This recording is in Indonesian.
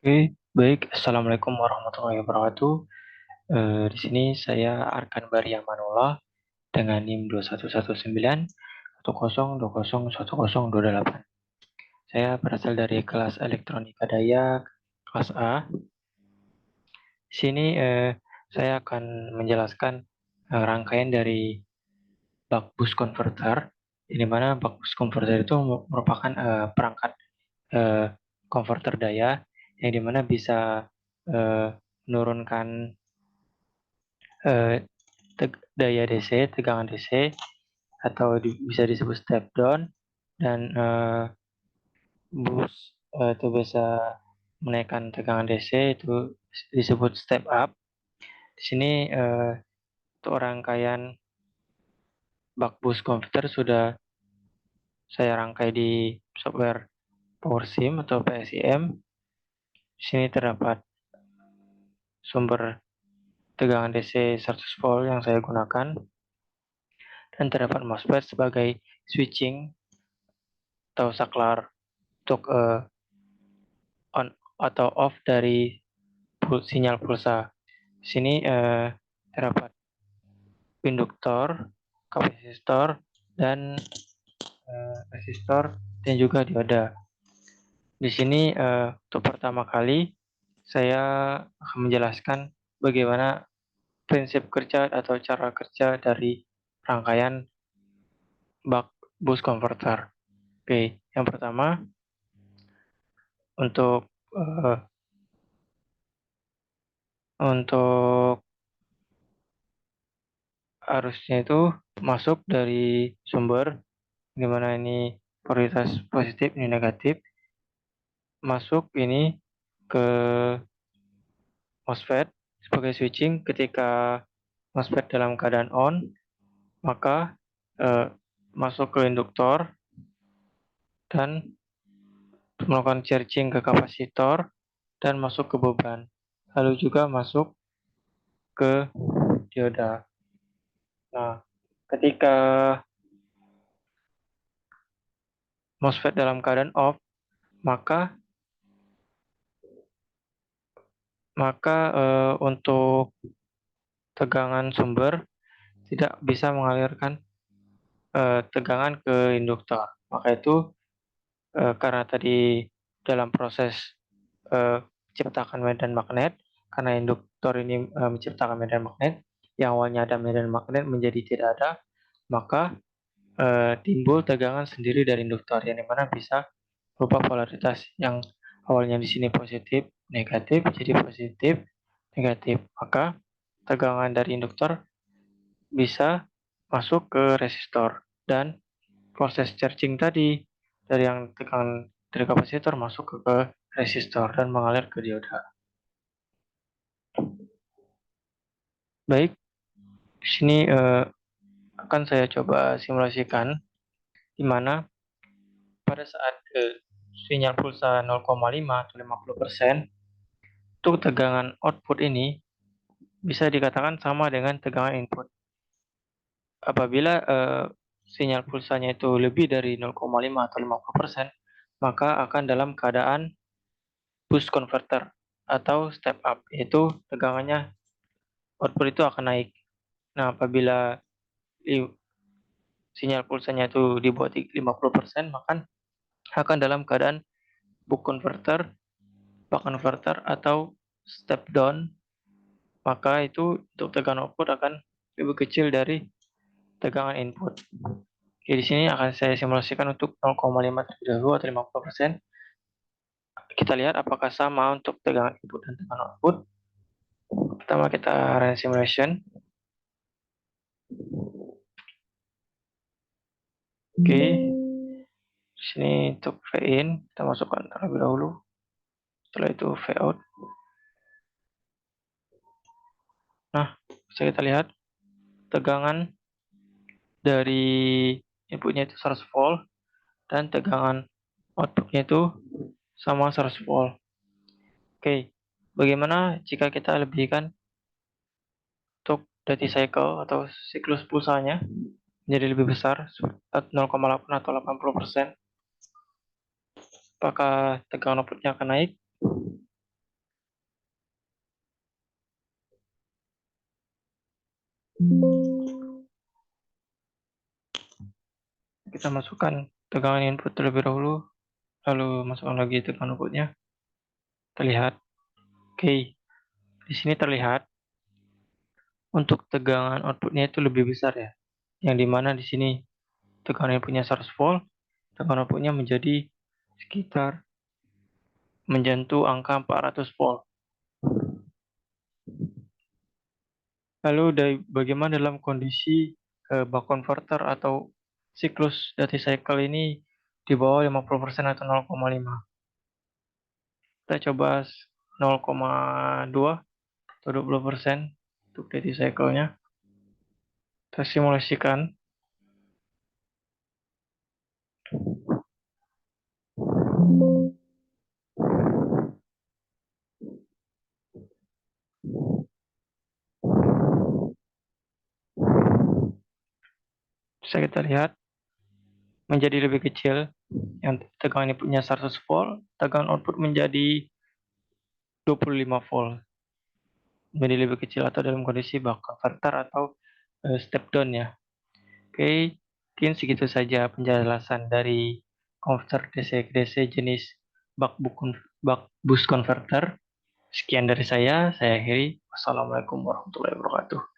Oke, baik. Assalamualaikum warahmatullahi wabarakatuh. Di sini saya Arkan Baria Manola dengan NIM 21191020101028. Saya berasal dari kelas Elektronika Dayak kelas A. Di sini saya akan menjelaskan rangkaian dari buck boost converter, di mana buck boost converter itu merupakan perangkat eh, converter daya yang dimana bisa menurunkan eh, daya DC, tegangan DC, atau bisa disebut step down, dan boost itu bisa menaikkan tegangan DC, itu disebut step up. Di sini untuk rangkaian buck boost converter sudah saya rangkai di software PowerSim atau PSIM. Di sini terdapat sumber tegangan DC 100 volt yang saya gunakan, dan terdapat MOSFET sebagai switching atau saklar untuk on atau off dari sinyal pulsa. Di sini terdapat induktor, kapasitor, dan resistor, dan juga dioda. Di sini untuk pertama kali saya akan menjelaskan bagaimana prinsip kerja atau cara kerja dari rangkaian buck boost converter. Oke, yang pertama untuk eh, untuk arusnya itu masuk dari sumber, di mana ini prioritas positif, ini negatif, masuk ini ke MOSFET sebagai switching. Ketika MOSFET dalam keadaan on, maka masuk ke induktor dan melakukan charging ke kapasitor dan masuk ke beban. Lalu juga masuk ke dioda. Nah, ketika MOSFET dalam keadaan off, maka untuk tegangan sumber tidak bisa mengalirkan tegangan ke induktor. Maka itu karena tadi dalam proses menciptakan medan magnet, karena induktor ini menciptakan medan magnet, yang awalnya ada medan magnet menjadi tidak ada, maka timbul tegangan sendiri dari induktor, yang dimana bisa berupa polaritas yang awalnya di sini positif, negatif, jadi positif, negatif. Maka tegangan dari induktor bisa masuk ke resistor, dan proses charging tadi dari yang tegangan dari kapasitor masuk ke resistor dan mengalir ke dioda. Baik, di sini akan saya coba simulasikan di mana pada saat sinyal pulsa 0,5 atau 50%, untuk tegangan output ini bisa dikatakan sama dengan tegangan input. Apabila sinyal pulsanya itu lebih dari 0,5 atau 50%, maka akan dalam keadaan boost converter atau step up, yaitu tegangannya output itu akan naik. Nah, apabila sinyal pulsanya itu di bawah 50%, maka akan dalam keadaan buck converter atau step down, maka itu untuk tegangan output akan lebih kecil dari tegangan input. Oke, di sini akan saya simulasikan untuk 0,5 terlebih dahulu atau 50%. Kita lihat apakah sama untuk tegangan input dan tegangan output. Pertama kita run simulation. Oke, di sini untuk V in kita masukkan terlebih dahulu. Setelah itu V out. Nah, bisa kita lihat tegangan dari inputnya itu 100 volt dan tegangan outputnya itu sama 100 volt. Oke, bagaimana jika kita lebihkan untuk duty cycle atau siklus pulsanya menjadi lebih besar, 0,8 atau 80%? Apakah tegangan outputnya akan naik? kita masukkan tegangan input terlebih dahulu, lalu masukkan lagi tegangan outputnya. Terlihat, oke, di sini terlihat untuk tegangan outputnya itu lebih besar ya, yang dimana di sini tegangan inputnya 100 volt, tegangan outputnya menjadi sekitar menyentuh angka 400 volt. Lalu bagaimana dalam kondisi buck converter atau siklus duty cycle ini di bawah 50% atau 0,5? Kita coba 0,2 atau 20% untuk duty cycle-nya. Kita simulasikan. Bisa kita lihat menjadi lebih kecil, yang tegangan inputnya 100 volt, tegangan output menjadi 25 volt, menjadi lebih kecil atau dalam kondisi buck converter atau step down ya. Oke, mungkin segitu saja penjelasan dari konverter DC ke DC jenis buck boost converter. Sekian dari saya akhiri. Wassalamualaikum warahmatullahi wabarakatuh.